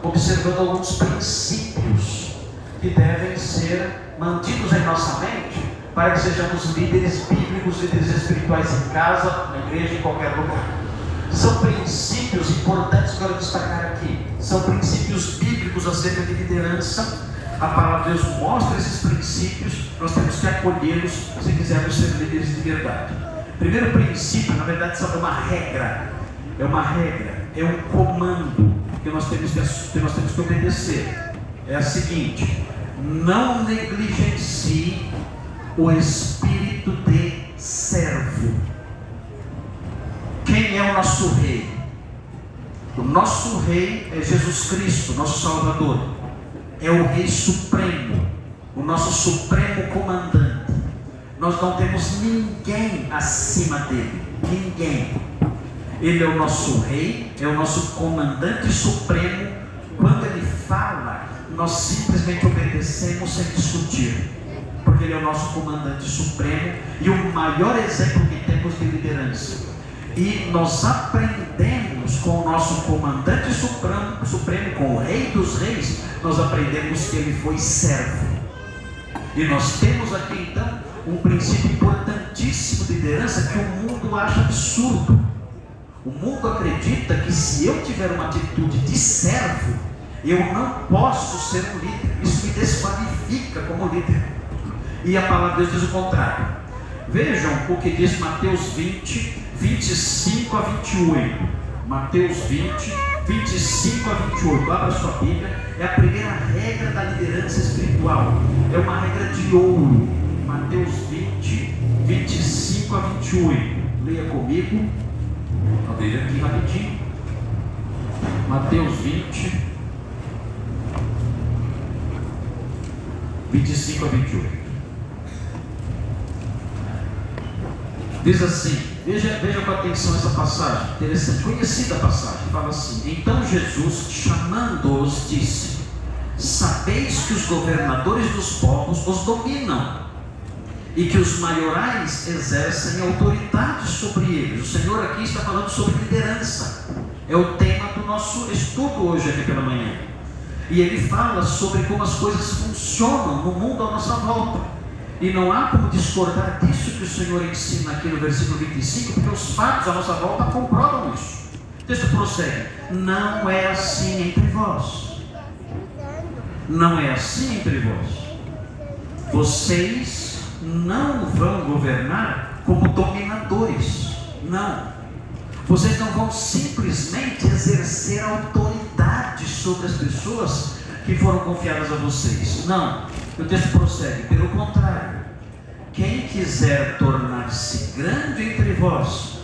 observando alguns princípios que devem ser mantidos em nossa mente para que sejamos líderes bíblicos, líderes espirituais em casa, na igreja, em qualquer lugar. São princípios importantes que eu quero destacar aqui. São princípios bíblicos acerca de liderança. A palavra de Deus mostra esses princípios, nós temos que acolhê-los se quisermos ser líderes de verdade. Primeiro princípio, na verdade, é uma regra. É uma regra, é um comando que nós temos que obedecer. É a seguinte: não negligencie o espírito de servo. Quem é o nosso rei? O nosso rei é Jesus Cristo, nosso Salvador. É o Rei Supremo, o nosso Supremo Comandante. Nós não temos ninguém acima dele, ninguém. Ele é o nosso Rei, é o nosso Comandante Supremo. Quando ele fala, nós simplesmente obedecemos sem discutir, porque ele é o nosso Comandante Supremo e o maior exemplo que temos de liderança. E nós aprendemos com o nosso Comandante Supremo, com o Rei dos Reis, nós aprendemos que ele foi servo. E nós temos aqui então um princípio importantíssimo de liderança que o mundo acha absurdo. O mundo acredita que se eu tiver uma atitude de servo, eu não posso ser um líder. Isso me desqualifica como líder. E a palavra de Deus diz o contrário. Vejam o que diz Mateus 20, 25 a 28. Mateus 20, 25 a 28. Abra sua Bíblia. É a primeira regra da liderança espiritual. É uma regra de ouro. Mateus 20, 25 a 28. Leia comigo. Abrir aqui rapidinho. Mateus 20, 25 a 28. Diz assim, veja com atenção essa passagem, interessante, conhecida a passagem, fala assim: então Jesus, chamando-os, disse: sabeis que os governadores dos povos os dominam, e que os maiorais exercem autoridade sobre eles. O Senhor aqui está falando sobre liderança, é o tema do nosso estudo hoje aqui pela manhã, e ele fala sobre como as coisas funcionam no mundo à nossa volta. E não há como discordar disso que o Senhor ensina aqui no versículo 25, porque os fatos à nossa volta comprovam isso. O texto prossegue: não é assim entre vós. Não é assim entre vós. Vocês não vão governar como dominadores. Não. Vocês não vão simplesmente exercer autoridade sobre as pessoas que foram confiadas a vocês. Não. O texto prossegue: pelo contrário, quem quiser tornar-se grande entre vós,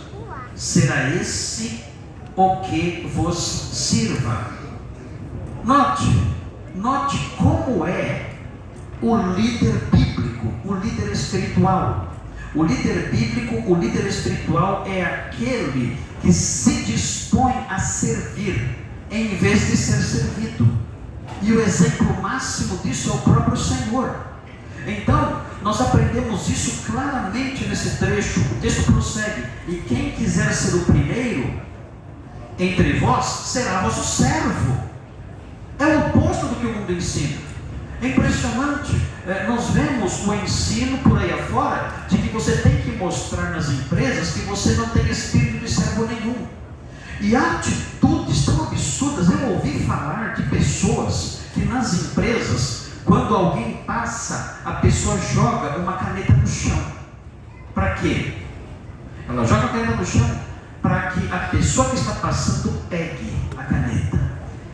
será esse o que vos sirva. Note como é o líder bíblico, o líder espiritual. O líder bíblico, o líder espiritual é aquele que se dispõe a servir em vez de ser servido. E o exemplo máximo disso é o próprio Senhor. Então, nós aprendemos isso claramente nesse trecho. O texto prossegue: e quem quiser ser o primeiro entre vós, será vosso servo. É o oposto do que o mundo ensina. É impressionante. Nós vemos o ensino por aí afora de que você tem que mostrar nas empresas que você não tem espírito de servo nenhum. E atitudes tão absurdas. Eu ouvi falar de pessoas que nas empresas, quando alguém passa, a pessoa joga uma caneta no chão. Para quê? Ela joga a caneta no chão para que a pessoa que está passando pegue a caneta.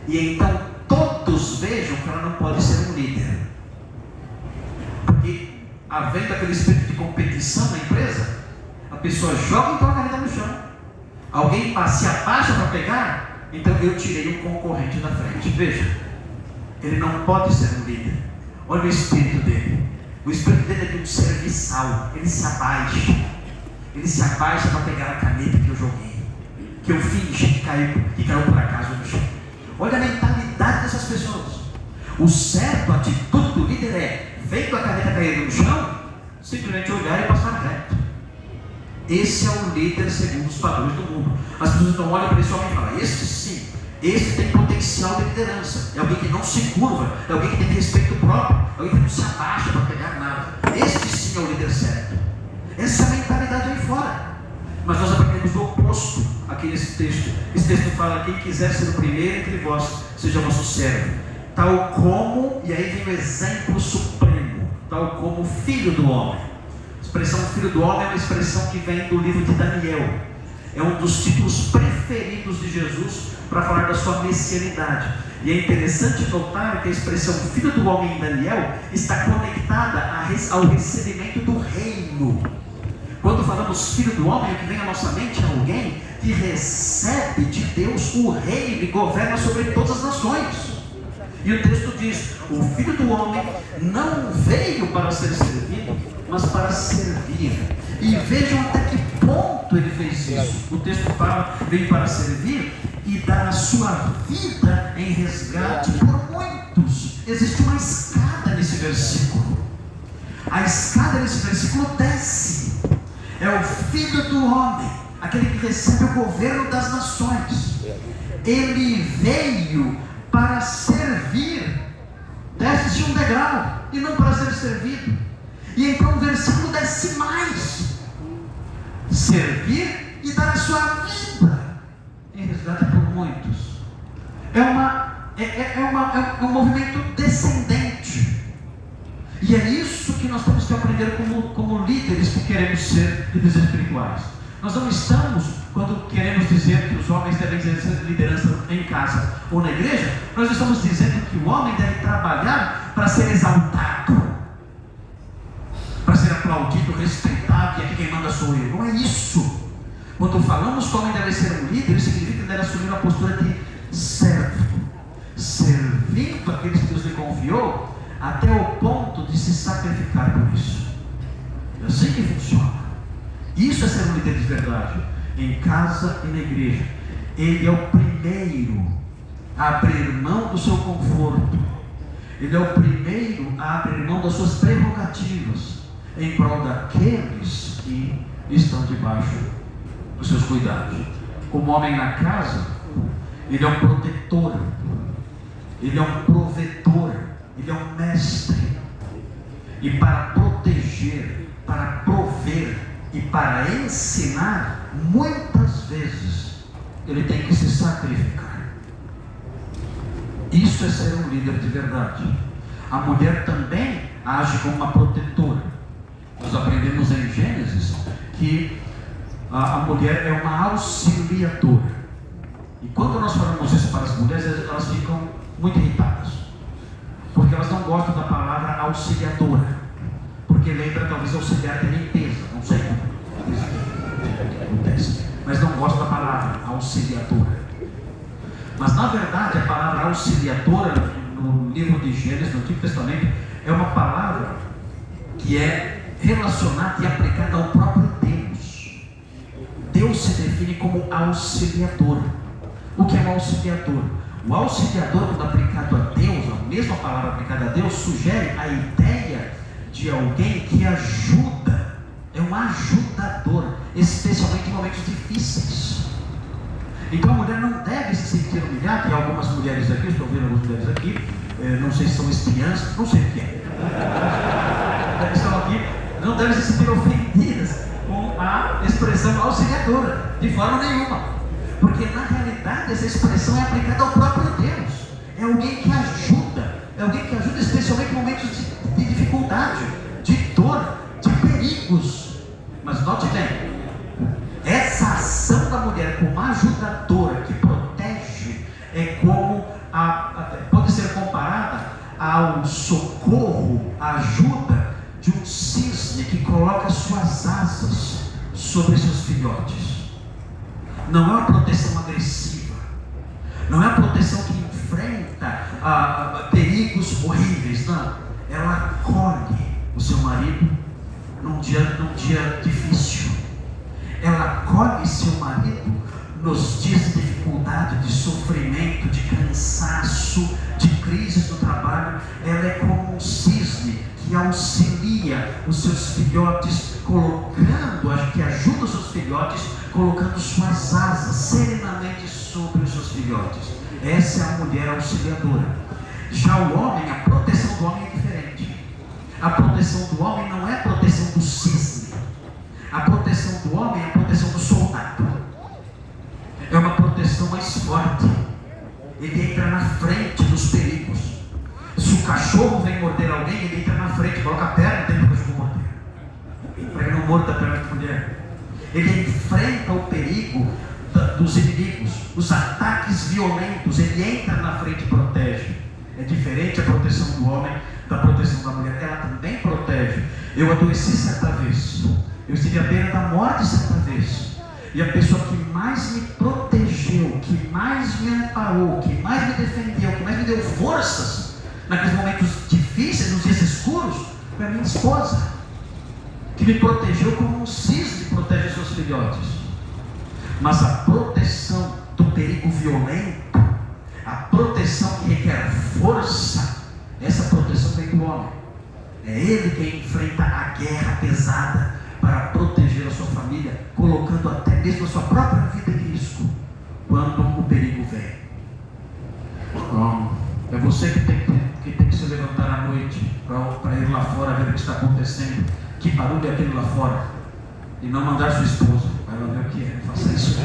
E então todos vejam que ela não pode ser um líder. Porque, havendo aquele espírito de competição na empresa, a pessoa joga então a caneta no chão. Alguém se abaixa para pegar, então eu tirei um concorrente da frente. Veja, ele não pode ser um líder. Olha o espírito dele. O espírito dele é de um serviçal. Ele se abaixa. Ele se abaixa para pegar a caneta que eu joguei, que eu fingi que caiu por acaso no chão. Olha a mentalidade dessas pessoas. O certo, a atitude do líder é: vendo a caneta cair no chão, simplesmente olhar e passar reto. Esse é o líder segundo os padrões do mundo. As pessoas não olham para esse homem e falam: este sim, Esse tem potencial de liderança. É alguém que não se curva, é alguém que tem respeito próprio, é alguém que não se abaixa para pegar nada. Este sim é o líder certo. Essa é a mentalidade aí fora. Mas nós aprendemos o oposto aqui nesse texto. Esse texto fala: quem quiser ser o primeiro entre vós, seja vosso servo. Tal como, e aí vem o exemplo supremo, tal como o filho do homem. A expressão filho do homem é uma expressão que vem do livro de Daniel. É um dos títulos preferidos de Jesus para falar da sua messianidade. E é interessante notar que a expressão filho do homem em Daniel está conectada ao recebimento do reino. Quando falamos filho do homem, o que vem à nossa mente é alguém que recebe de Deus o reino e governa sobre todas as nações. E o texto diz: o filho do homem não veio para ser servido, mas para servir. E vejam até que ponto ele fez isso. O texto fala: veio para servir e dar a sua vida em resgate por muitos. Existe uma escada nesse versículo. A escada nesse versículo desce. É o filho do homem, aquele que recebe o governo das nações. Ele veio para servir. Desce-se um degrau e não para ser servido. E então o versículo desce mais: servir e dar a sua vida em resgate por muitos. É um movimento descendente. E é isso que nós temos que aprender como líderes que queremos ser líderes espirituais. Nós não estamos, quando queremos dizer que os homens devem exercer liderança em casa ou na igreja, nós estamos dizendo que o homem deve trabalhar para ser exaltado, para ser aplaudido, respeitado, e aqui quem manda sou eu. Não é isso. Quando falamos que o homem deve ser um líder, isso significa que deve assumir uma postura de servo, servindo aqueles que Deus lhe confiou, até o ponto de se sacrificar por isso. É assim que funciona. Isso é ser um líder de verdade, em casa e na igreja. Ele é o primeiro a abrir mão do seu conforto. Ele é o primeiro a abrir mão das suas prerrogativas em prol daqueles que estão debaixo dos seus cuidados. Como homem na casa, ele é um protetor, ele é um provedor, ele é um mestre. E para proteger, para prover e para ensinar, muitas vezes ele tem que se sacrificar. Isso é ser um líder de verdade. A mulher também age como uma protetora. Nós aprendemos em Gênesis que a mulher é uma auxiliadora. E quando nós falamos isso para as mulheres, elas ficam muito irritadas, porque elas não gostam da palavra auxiliadora, porque lembra talvez auxiliar de limpeza, não sei como acontece, mas não gostam da palavra auxiliadora. Mas na verdade a palavra auxiliadora no livro de Gênesis, no Antigo Testamento, é uma palavra que é relacionada e aplicada ao próprio Deus. Deus se define como auxiliador. O que é um auxiliador? O auxiliador, quando aplicado a Deus, a mesma palavra aplicada a Deus, sugere a ideia de alguém que ajuda. É um ajudador, especialmente em momentos difíceis. Então a mulher não deve se sentir humilhada. E algumas mulheres aqui, estou vendo algumas mulheres aqui, não sei se são espiãs, não sei o que é, estão aqui, não devem se sentir ofendidas com a expressão auxiliadora, de forma nenhuma. Porque na realidade essa expressão é aplicada ao próprio Deus. É alguém que ajuda. É alguém que ajuda especialmente em momentos de dificuldade, de dor, de perigos. Mas note bem, essa ação da mulher como ajudadora que protege é como pode ser comparada ao socorro, à ajuda de um cisne que coloca suas asas sobre seus filhotes. Não é uma proteção agressiva, não é uma proteção que enfrenta perigos horríveis, não. Ela acolhe o seu marido num dia difícil. Ela acolhe seu marido nos dias de dificuldade, de sofrimento, de cansaço, de crises no trabalho. Ela é como um cisne que auxilia os seus filhotes, que ajuda os seus filhotes, colocando suas asas serenamente sobre os seus filhotes. Essa é a mulher auxiliadora. Já o homem, a proteção do homem é diferente. A proteção do homem não é a proteção do cisne. A proteção do homem é a proteção do soldado. É uma proteção mais forte. Ele entra na frente dos perigos. Se o cachorro vem morder alguém, ele entra na frente, coloca a perna dentro do cachorro morder, para que não morda a perna da mulher. Ele enfrenta o perigo dos inimigos, os ataques violentos. Ele entra na frente e protege. É diferente a proteção do homem da proteção da mulher. Ela também protege. Eu adoeci certa vez, eu estive à beira da morte certa vez, e a pessoa que mais me protegeu, que mais me amparou, que mais me defendeu, que mais me deu forças naqueles momentos difíceis, nos dias escuros, foi a minha esposa, que me protegeu como um cisne protege seus filhotes. Mas a proteção do perigo violento, a proteção que requer força, essa proteção vem do homem. É ele quem enfrenta a guerra pesada para proteger a sua família, colocando até mesmo a sua própria vida em risco quando o perigo vem. É você que tem que se levantar à noite para ir lá fora ver o que está acontecendo. Que barulho é aquele lá fora? E não mandar sua esposa. Vai lá ver o que é. Não faça isso.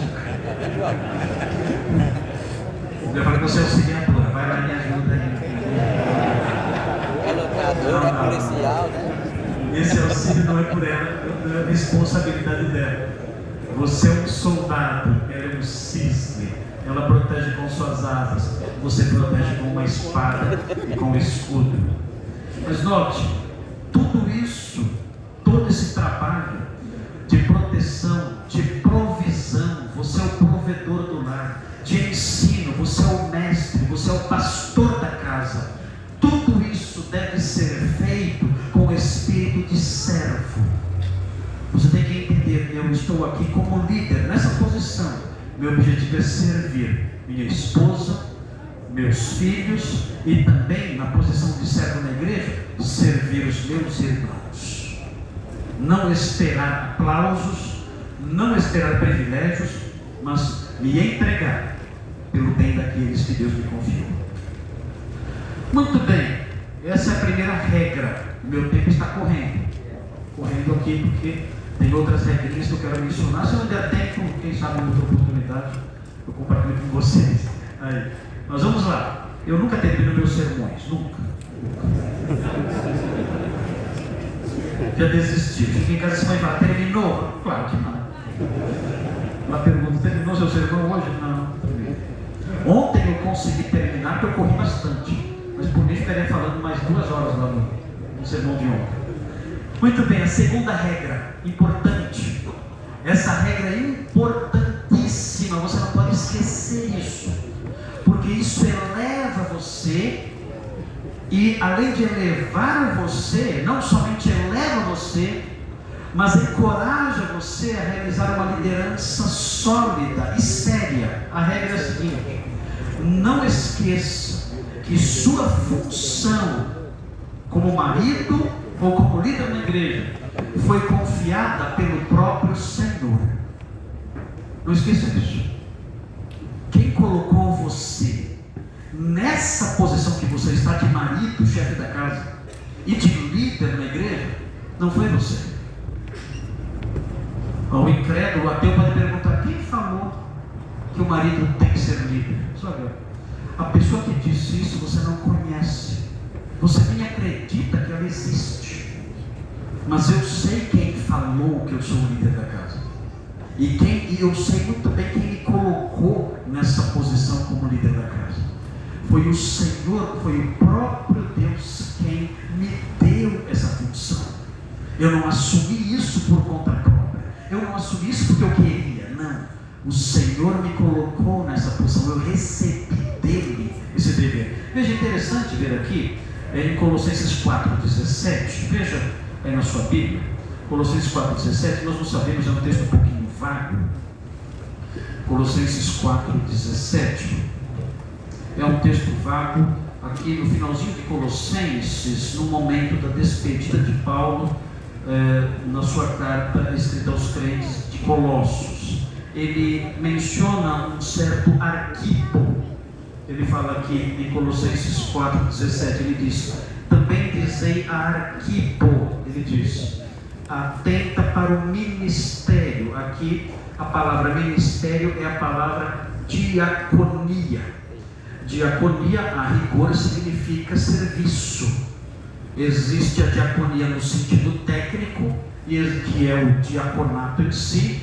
Eu falei que você é auxiliadora. Vai lá e me ajuda aí. É policial, né? Esse auxílio não é por ela, é a responsabilidade dela. Você é um soldado, ela é um cisne. Ela protege com suas asas, você protege com uma espada e com um escudo. Mas note, tudo isso, todo esse trabalho de proteção, de provisão, você é o provedor do lar, de ensino, você é o mestre, você é o pastor da casa. Tudo isso deve ser feito com o espírito de servo. Você tem que entender, eu estou aqui como líder, nessa posição. Meu objetivo é servir minha esposa, meus filhos e também, na posição de servo na igreja, servir os meus irmãos. Não esperar aplausos, não esperar privilégios, mas me entregar pelo bem daqueles que Deus me confiou. Muito bem, essa é a primeira regra. Meu tempo está correndo aqui porque tem outras regrinhas que eu quero mencionar. Se eu não der tempo, quem sabe em outra oportunidade eu compartilho com vocês. Aí, nós vamos lá. Eu nunca termino meus sermões, nunca. Já desisti. Fiquei em casa assim, mas fala, terminou? Claro que não. Ela pergunta, terminou seu sermão hoje? Não. Ontem eu consegui terminar porque eu corri bastante. Mas por mim ficaria falando mais 2 horas lá no sermão de ontem. Muito bem, a segunda regra, importante. Essa regra é importantíssima, você não pode esquecer isso. Porque isso eleva você, e além de elevar você, não somente eleva você, mas encoraja você a realizar uma liderança sólida e séria. A regra é a seguinte: não esqueça que sua função como marido ou como líder na igreja foi confiada pelo próprio Senhor. Não esqueça disso. Quem colocou você nessa posição que você está, de marido, chefe da casa, e de líder na igreja, não foi você. O incrédulo, o ateu, pode perguntar: quem falou que o marido tem que ser líder? Sabe, a pessoa que disse isso você não conhece. Você nem acredita que ela existe. Mas eu sei quem falou que eu sou o líder da casa. E eu sei muito bem quem me colocou nessa posição como líder da casa. Foi o Senhor, foi o próprio Deus quem me deu essa função. Eu não assumi isso por conta própria. Eu não assumi isso porque eu queria. Não. O Senhor me colocou nessa posição. Eu recebi dele esse dever. Veja, interessante ver aqui em Colossenses 4,17. Veja aí na sua Bíblia, Colossenses 4,17. Nós não sabemos, é um texto um pouquinho vago. Colossenses 4,17 é um texto vago. Aqui no finalzinho de Colossenses, no momento da despedida de Paulo, na sua carta escrita aos crentes de Colossos, ele menciona um certo Arquipo. ele fala aqui em Colossenses 4,17, ele diz: também dizei a Arquipo, ele diz, atenta para o ministério. Aqui a palavra ministério é a palavra diaconia. Diaconia, a rigor, significa serviço. Existe a diaconia no sentido técnico, que é o diaconato em si,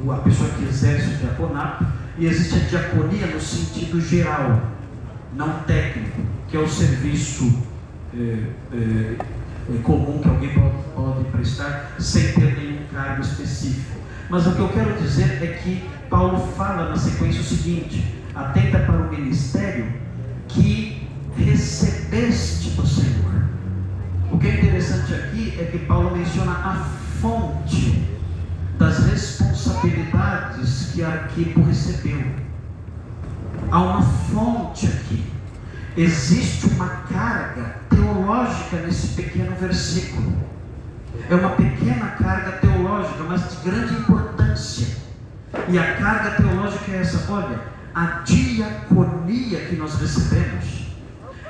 a pessoa que exerce o diaconato, e existe a diaconia no sentido geral, não técnico, que é o serviço comum que alguém pode prestar sem ter nenhum cargo específico. Mas o que eu quero dizer é que Paulo fala na sequência o seguinte: atenta para o ministério que recebeste do Senhor. O que é interessante aqui é que Paulo menciona a fonte das responsabilidades que Arquipo recebeu. Há uma fonte aqui. Existe uma carga teológica nesse pequeno versículo. É uma pequena carga teológica, mas de grande importância. E a carga teológica é essa: olha, a diaconia que nós recebemos,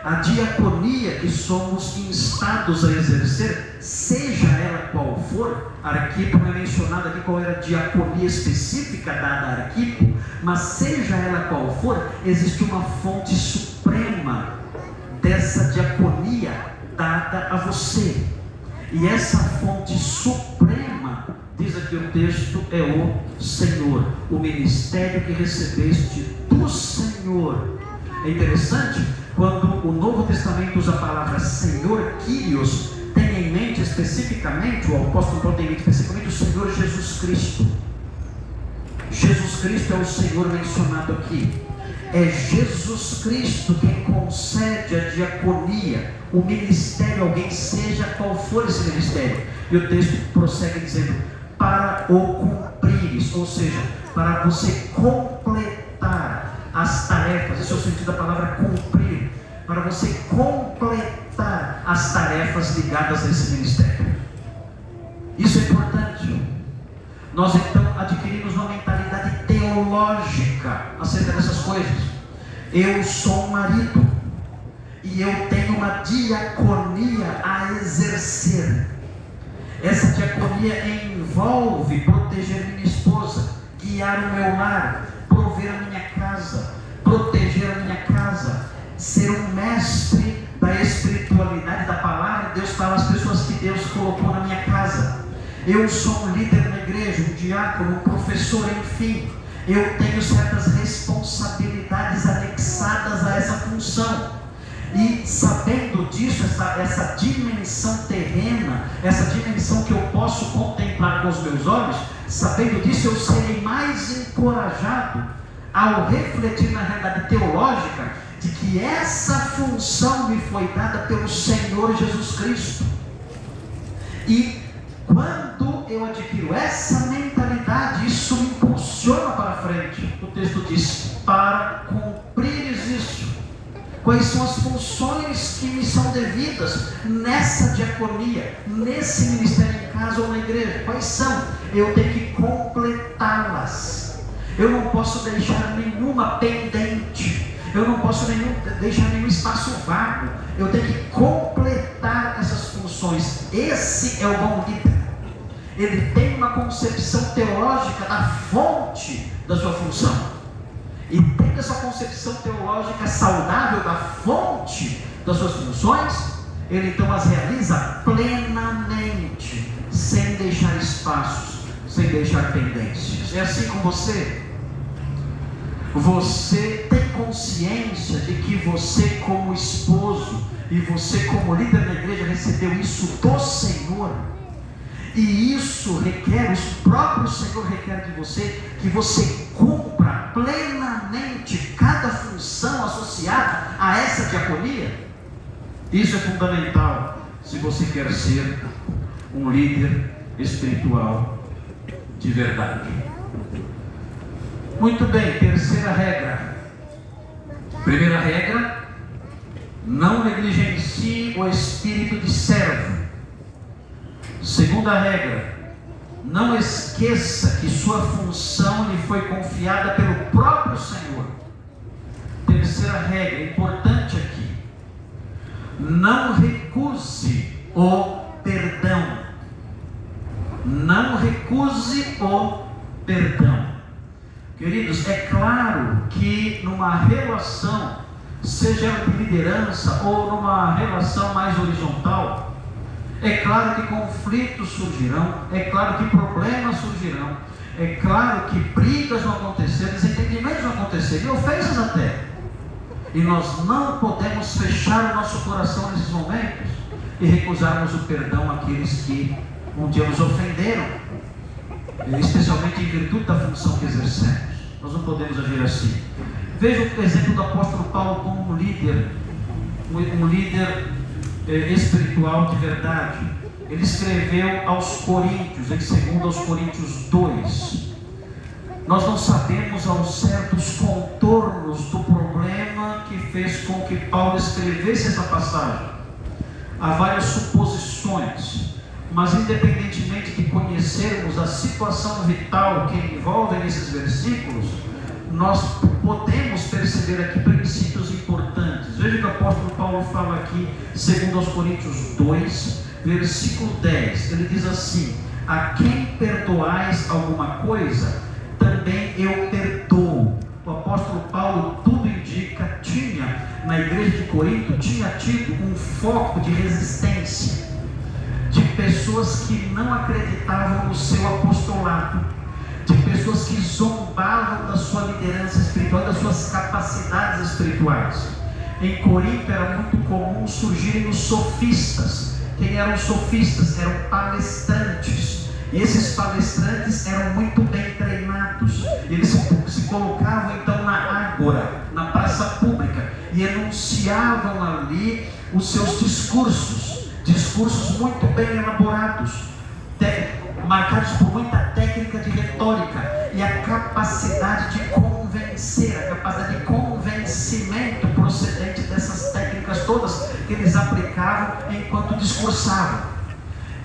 a diaconia que somos instados a exercer, seja ela qual for. Arquipo não é mencionado aqui qual era a diaconia específica dada a Arquipo, mas seja ela qual for, existe uma fonte suprema dessa diaconia dada a você. E essa fonte suprema, diz aqui o texto, é o Senhor, o ministério que recebeste do Senhor. É interessante, quando o Novo Testamento usa a palavra Senhor, Kyrios, tem em mente especificamente, o apóstolo Paulo tem em mente especificamente o Senhor Jesus Cristo. Jesus Cristo é o Senhor mencionado aqui. É Jesus Cristo quem concede a diaconia, o ministério, alguém, seja qual for esse ministério. E o texto prossegue dizendo: para o cumprires, ou seja, para você completar as tarefas. Esse é o sentido da palavra cumprir. Para você completar as tarefas ligadas a esse ministério. Isso é importante. Nós então adquirimos uma mentalidade teológica acerca dessas coisas. Eu sou um marido e eu tenho uma diaconia a exercer. Essa diaconia envolve proteger minha esposa, guiar o meu lar, prover a minha casa, proteger a minha casa, ser um mestre da espiritualidade da palavra de Deus para as pessoas que Deus colocou na minha casa. Eu sou um líder na igreja, um diácono, um professor, enfim. Eu tenho certas responsabilidades anexadas a essa função. E sabendo disso, essa dimensão terrena, essa dimensão que eu posso contemplar com os meus olhos, sabendo disso, eu serei mais encorajado ao refletir na realidade teológica de que essa função me foi dada pelo Senhor Jesus Cristo. E quando eu adquiro essa mentalidade, isso me impulsiona para frente. O texto diz: para cumprires isso. Quais são as funções que me são devidas nessa diaconia, nesse ministério em casa ou na igreja? Quais são? Eu tenho que completá-las. Eu não posso deixar nenhuma pendente. Eu não posso deixar nenhum espaço vago. Eu tenho que completar essas funções. Esse é o bom líder. Ele tem uma concepção teológica da fonte da sua função. E tendo essa concepção teológica saudável da fonte das suas funções, ele então as realiza plenamente, sem deixar espaços, sem deixar pendências. É assim com você? Você tem consciência de que você, como esposo, e você, como líder da igreja, recebeu isso do Senhor? E isso requer, o próprio Senhor requer de você, que você cumpra plenamente cada função associada a essa diaconia. Isso é fundamental se você quer ser um líder espiritual de verdade. Muito bem, terceira regra. Primeira regra: não negligencie o espírito de servo. Segunda regra: não esqueça que sua função lhe foi confiada pelo próprio Senhor. terceira regra importante aqui: não recuse o perdão. Não recuse o perdão. Queridos, é claro que numa relação, seja de liderança ou numa relação mais horizontal, é claro que conflitos surgirão, é claro que problemas surgirão, é claro que brigas vão acontecer, desentendimentos vão acontecer, e ofensas até. E nós não podemos fechar o nosso coração nesses momentos e recusarmos o perdão àqueles que um dia nos ofenderam, especialmente em virtude da função que exercemos. Nós não podemos agir assim. Veja o exemplo do apóstolo Paulo como um líder espiritual de verdade. Ele escreveu aos Coríntios, em 2 Coríntios 2. Nós não sabemos ao certo os contornos do problema que fez com que Paulo escrevesse essa passagem. Há várias suposições, mas independentemente de conhecermos a situação vital que envolve nesses versículos, nós podemos perceber aqui princípios importantes. Veja que o apóstolo Paulo fala aqui, 2 Coríntios 2, versículo 10. Ele diz assim: a quem perdoais alguma coisa, também eu perdoo. O apóstolo Paulo, tudo indica, na igreja de Corinto, tinha tido um foco de resistência, de pessoas que não acreditavam no seu apostolado, de pessoas que zombavam da sua liderança espiritual, das suas capacidades espirituais. Em Corinto era muito comum surgirem os sofistas. Quem eram os sofistas? Eram palestrantes. E esses palestrantes eram muito bem treinados. Eles se colocavam então na ágora, na praça pública, e enunciavam ali os seus discursos muito bem elaborados, marcados por muita técnica de retórica e a capacidade de convencer, a capacidade de convencimento procedente dessas técnicas todas que eles aplicavam enquanto discursavam.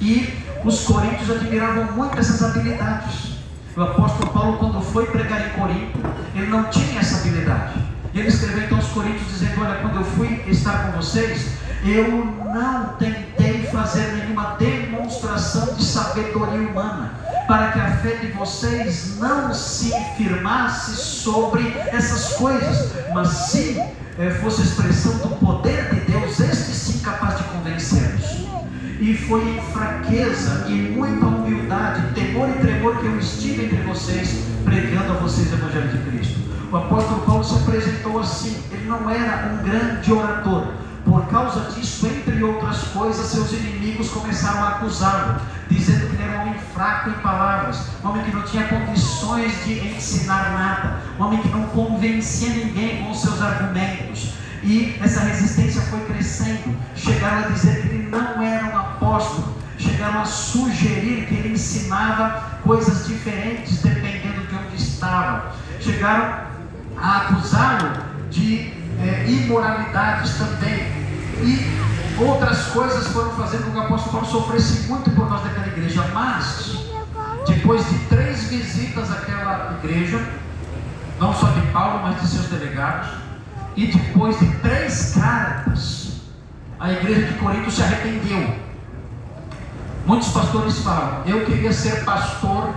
E os coríntios admiravam muito essas habilidades. O apóstolo Paulo, quando foi pregar em Corinto, ele não tinha essa habilidade. Ele escreveu então aos coríntios dizendo: olha, quando eu fui estar com vocês, eu não tentei fazer nenhuma demonstração de sabedoria humana, para que a fé de vocês não se firmasse sobre essas coisas, mas sim fosse expressão do poder de Deus, este sim capaz de convencê-los. E foi em fraqueza e muita humildade, temor e tremor que eu estive entre vocês, pregando a vocês o Evangelho de Cristo. O apóstolo Paulo se apresentou assim. Ele não era um grande orador. Por causa disso, entre outras coisas, seus inimigos começaram a acusá-lo, dizendo que ele era um homem fraco em palavras, um homem que não tinha condições de ensinar nada, um homem que não convencia ninguém com os seus argumentos. E essa resistência foi crescendo. Chegaram a dizer que ele não era um apóstolo, chegaram a sugerir que ele ensinava coisas diferentes dependendo de onde estava, chegaram a acusá-lo de imoralidades também, e outras coisas foram fazendo com que o apóstolo Paulo sofresse muito por causa daquela igreja. Mas depois de 3 visitas àquela igreja, não só de Paulo, mas de seus delegados, e depois de 3 cartas, a igreja de Corinto se arrependeu. Muitos pastores falam: eu queria ser pastor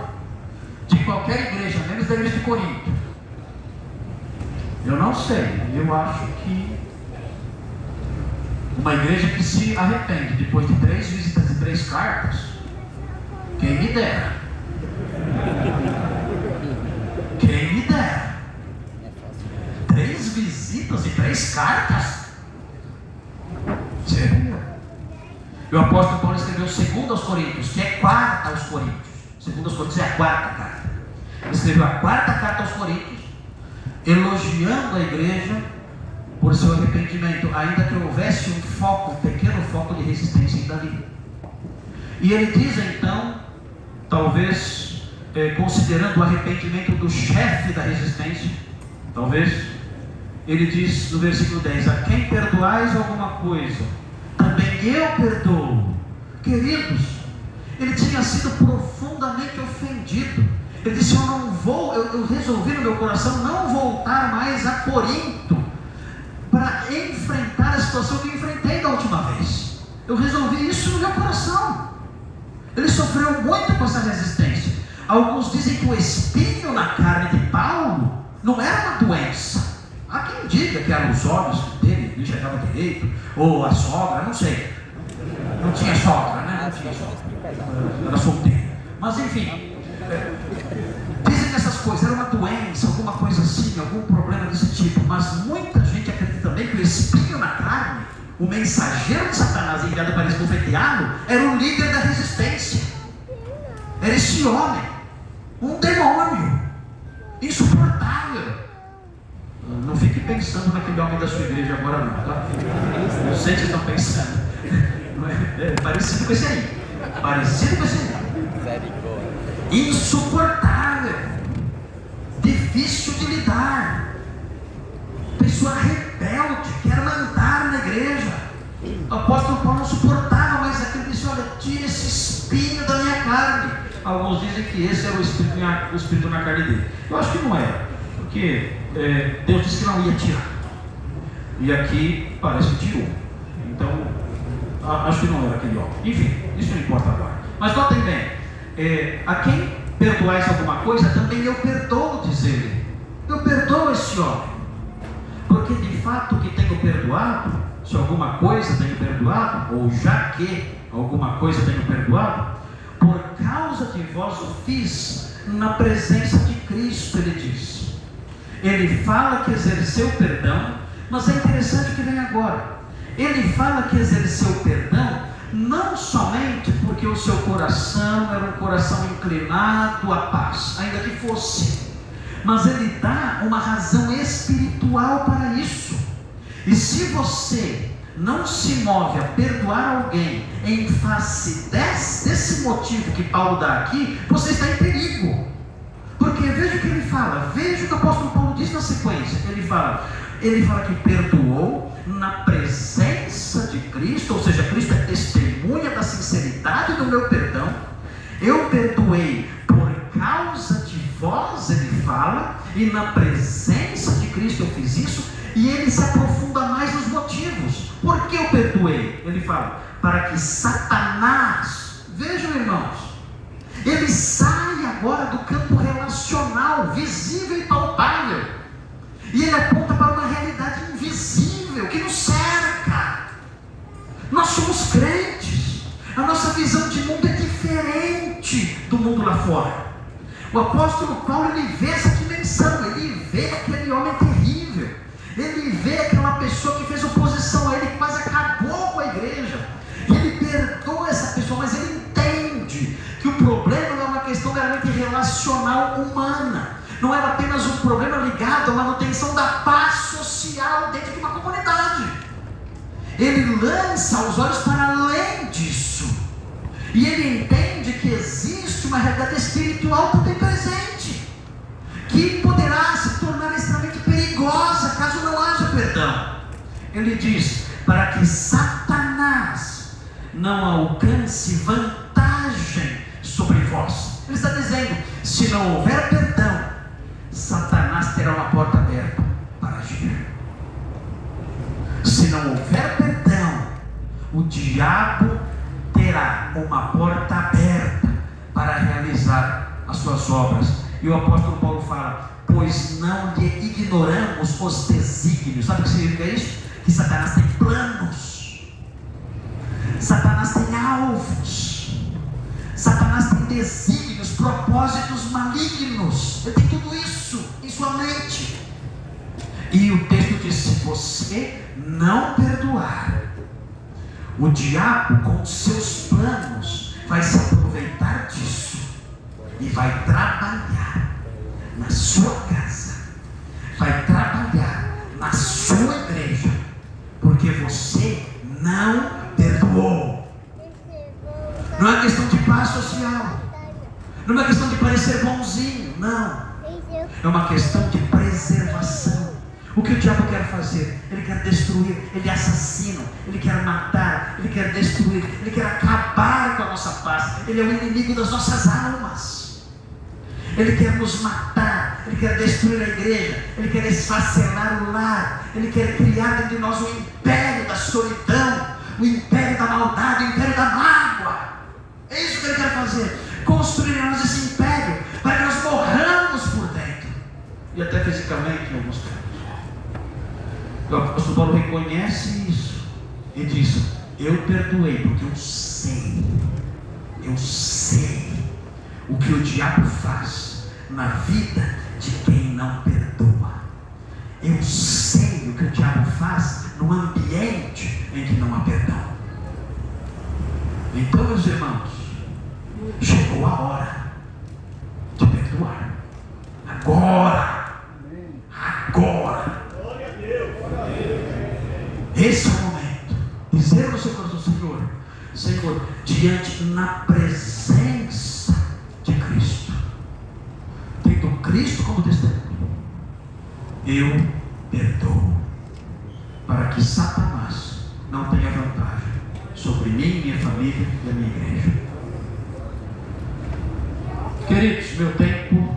de qualquer igreja, menos da igreja de Corinto. Eu não sei, eu acho que uma igreja que se arrepende depois de 3 visitas e 3 cartas, quem me dera. Quem me dera. 3 visitas e 3 cartas? Sério? E o apóstolo Paulo escreveu 2 aos Coríntios, que é 4 aos Coríntios. 2 aos Coríntios é a 4ª carta. Ele escreveu a 4ª carta aos Coríntios, elogiando a igreja por seu arrependimento, ainda que houvesse um pequeno foco de resistência ainda ali. E ele diz então, talvez considerando o arrependimento do chefe da resistência, talvez, ele diz no versículo 10: a quem perdoais alguma coisa, também eu perdoo. Queridos, ele tinha sido profundamente ofendido. Ele disse: eu resolvi no meu coração não voltar mais a Corinto, para enfrentar a situação que eu enfrentei da última vez. Eu resolvi isso no meu coração. Ele sofreu muito com essa resistência. Alguns dizem que o espinho na carne de Paulo não era uma doença. Há quem diga que eram os olhos dele, não enxergava direito, ou a sogra, não sei. Não tinha sogra, né? Não tinha sogra. Era solteiro. Mas enfim, dizem essas coisas, era uma doença, alguma coisa assim, algum problema desse tipo. Mas muita gente acredita também que o espinho na carne, o mensageiro de Satanás enviado para esbofeteá-lo, era o líder da resistência. Era esse homem, um demônio, insuportável. Não fique pensando naquele homem da sua igreja agora não, tá? Eu sei que vocês estão pensando. Parecido com esse aí. Parecido com esse aí. Insuportável. Difícil de lidar. Pessoa rebelde, quer mandar na igreja. O apóstolo Paulo não suportava mais aquilo, disse: olha, tira esse espinho da minha carne. Alguns dizem que esse era o espírito na carne dele. Eu acho que não era, porque Deus disse que não ia tirar. E aqui parece que tirou. Então, acho que não era aquele homem. Enfim, isso não importa agora. Mas notem bem, a quem perdoais alguma coisa, também eu perdoo, diz ele. Eu perdoo esse homem. Porque de fato que tenho perdoado, se alguma coisa tenho perdoado, ou já que alguma coisa tenho perdoado, por causa de vós o fiz na presença de Cristo, ele diz. Ele fala que exerceu perdão, mas é interessante o que vem agora. Ele fala que exerceu perdão não somente porque o seu coração era um coração inclinado à paz, ainda que fosse, mas ele dá uma razão espiritual para isso. E se você não se move a perdoar alguém em face desse motivo que Paulo dá aqui, você está em perigo. Porque veja o que ele fala, veja o que o apóstolo Paulo diz na sequência. Ele fala que perdoou na presença de Cristo, ou seja, Cristo é testemunha da sinceridade do meu perdão. Eu perdoei por causa de vós, ele fala, e na presença de Cristo eu fiz isso. E ele se aprofunda mais nos motivos. Por que eu perdoei? Ele fala, para que Satanás, vejam irmãos, ele sai agora do campo relacional, visível e palpável, e ele aponta para uma realidade invisível, que nos cerca. Nós somos crentes, a nossa visão de mundo é diferente do mundo lá fora. O apóstolo Paulo, ele vê essa dimensão, ele vê aquele homem terrível, ele vê aquela pessoa que fez oposição a ele, que quase acabou com a igreja, e ele perdoa essa pessoa, mas ele entende que o problema não é uma questão meramente relacional humana, não era apenas um problema ligado à manutenção da paz social dentro de uma comunidade. Ele lança os olhos para além disso, e ele entende que existe uma realidade espiritual também presente, que poderá se tornar extremamente perigosa caso não haja perdão. Ele diz, para que Satanás não alcance vantagem sobre vós. Ele está dizendo, se não houver perdão, Satanás terá uma porta aberta para agir. Se não houver perdão, o diabo terá uma porta aberta para realizar as suas obras. E o apóstolo Paulo fala, pois não lhe ignoramos os desígnios. Sabe o que significa isso? Que Satanás tem planos, Satanás tem alvos, Satanás tem desígnios, propósitos malignos. Ele tem tudo isso em sua mente. E o texto diz, se você não perdoar, o diabo com seus planos vai se aproveitar disso e vai trabalhar na sua casa, vai trabalhar na sua igreja, porque você não perdoou. Não é questão de paz social, não é questão de parecer bonzinho, não, é uma questão de preservação. O que o diabo quer fazer? Ele quer destruir, ele assassina, ele quer matar, ele quer destruir, ele quer acabar com a nossa paz. Ele é o inimigo das nossas almas. Ele quer nos matar, Ele quer destruir a igreja, ele quer esfacelar o lar, ele quer criar dentro de nós o império da solidão, o império da maldade, o império da mágoa. É isso que ele quer fazer, construir em nós esse império, para que nós morramos por dentro, e até fisicamente em alguns casos. O apóstolo Paulo reconhece isso e diz: eu perdoei porque eu sei o que o diabo faz na vida de quem não perdoa. Eu sei o que o diabo faz no ambiente em que não há perdão. Então, meus irmãos, chegou a hora de perdoar. Agora. Esse é o momento. Dizer no seu coração: Senhor, diante, na presença de Cristo, tendo Cristo como testemunho, eu perdoo, para que Satanás não tenha vantagem sobre mim, minha família e a minha igreja. Queridos, meu tempo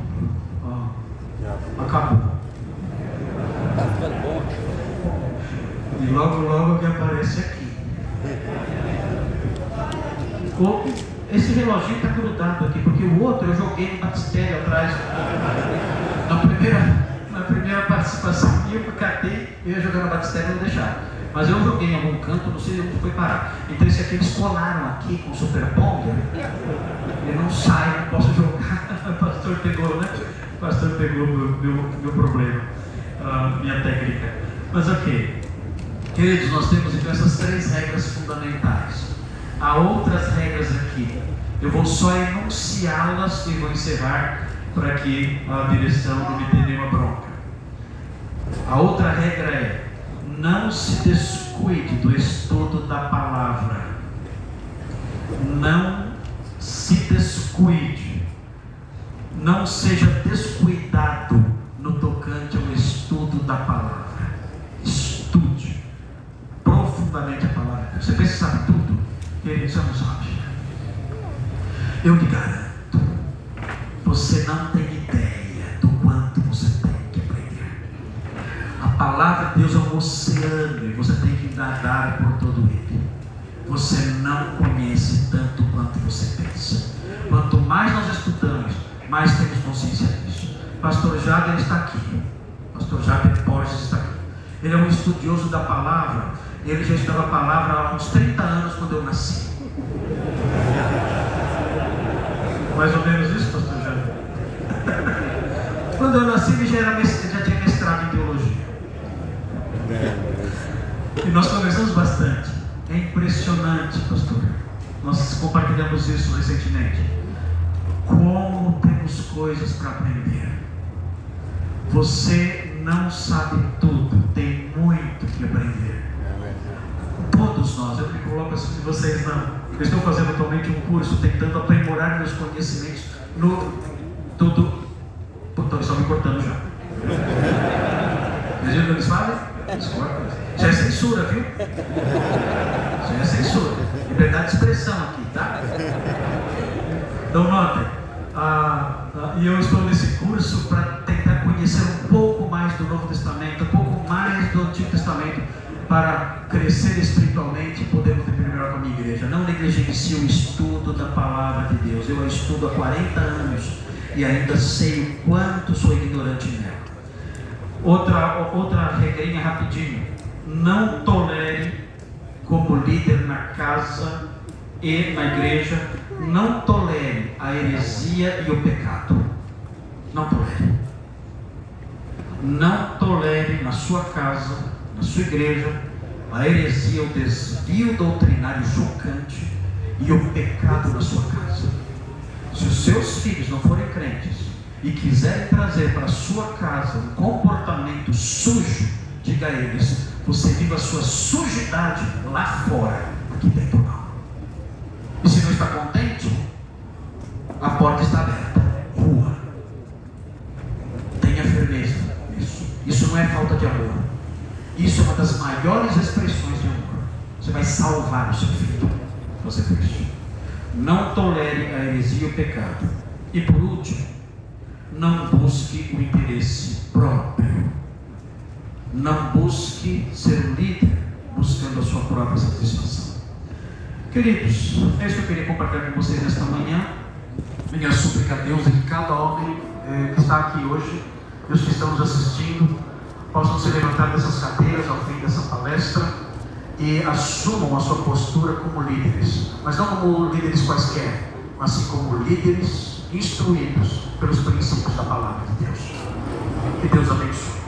acabou. E logo que aparece aqui. Esse reloginho está grudado aqui, porque o outro eu joguei no batistério atrás. Na primeira participação minha, eu catei, eu ia jogar no batistério e não deixar. Mas eu joguei em algum canto, não sei onde foi parar. Então esse aqui eles colaram aqui com o Super Bonder. Ele não sai, não posso jogar. O pastor pegou, né? O pastor pegou meu problema, minha técnica. Mas ok. Queridos, nós temos então essas 3 regras fundamentais. Há outras regras aqui. Eu vou só enunciá-las e vou encerrar, para que a direção não me dê nenhuma bronca. A outra regra é: não se descuide do estudo da palavra. Não se descuide. Não seja descuidado no tocante ao estudo da palavra. Estude profundamente a palavra. Você pensa que sabe tudo? Querido, você não sabe. Eu lhe garanto, você não tem ideia do quanto você tem que aprender. A palavra de Deus é um oceano e você tem que nadar por todo ele. Você não conhece tanto quanto você pensa. Quanto mais nós estudamos, mais temos consciência disso. Pastor Jader está aqui. Pastor Jader Borges está aqui. Ele é um estudioso da palavra. Ele já estudava a palavra há uns 30 anos quando eu nasci. Mais ou menos isso, pastor Jader? Quando eu nasci, ele já tinha mestrado em teologia. E nós conversamos bastante. É impressionante, pastor. Nós compartilhamos isso recentemente. Como temos coisas para aprender. Você não sabe tudo, tem muito que aprender. Todos nós, eu me coloco assim de vocês não. Eu estou fazendo atualmente um curso tentando aprimorar meus conhecimentos no tudo. Eles estão me cortando já. Vocês viram o que eles fazem? Eles cortam. Já é censura, viu? Já é censura. Liberdade de expressão aqui, tá? Então notem. E eu estou nesse curso para tentar conhecer um pouco mais do Novo Testamento, um pouco mais do Antigo Testamento, para crescer espiritualmente e podermos viver melhor com a minha igreja. Não negligencie o estudo da palavra de Deus. Eu a estudo há 40 anos e ainda sei o quanto sou ignorante nela. Outra regrinha rapidinho: não tolere, como líder na casa e na igreja, não tolere a heresia e o pecado. Não tolere. Não tolere na sua casa, na sua igreja, a heresia, o desvio doutrinário chocante e o pecado na sua casa. Se os seus filhos não forem crentes e quiserem trazer para a sua casa um comportamento sujo, diga a eles: você vive a sua sujidade lá fora, aqui dentro não. E se não está contente, a porta está aberta. Rua. Tenha firmeza nisso. Isso não é falta de amor. Isso é uma das maiores expressões de amor. Você vai salvar o seu filho. Você fez. Não tolere a heresia e o pecado. E por último, não busque o interesse próprio. Não busque ser líder buscando a sua própria satisfação. Queridos, é isso que eu queria compartilhar com vocês nesta manhã. Minha súplica a Deus é que cada homem que está aqui hoje e os que estão nos assistindo possam se levantar dessas cadeiras ao fim dessa palestra e assumam a sua postura como líderes, mas não como líderes quaisquer, mas sim como líderes instruídos pelos princípios da palavra de Deus. Que Deus abençoe.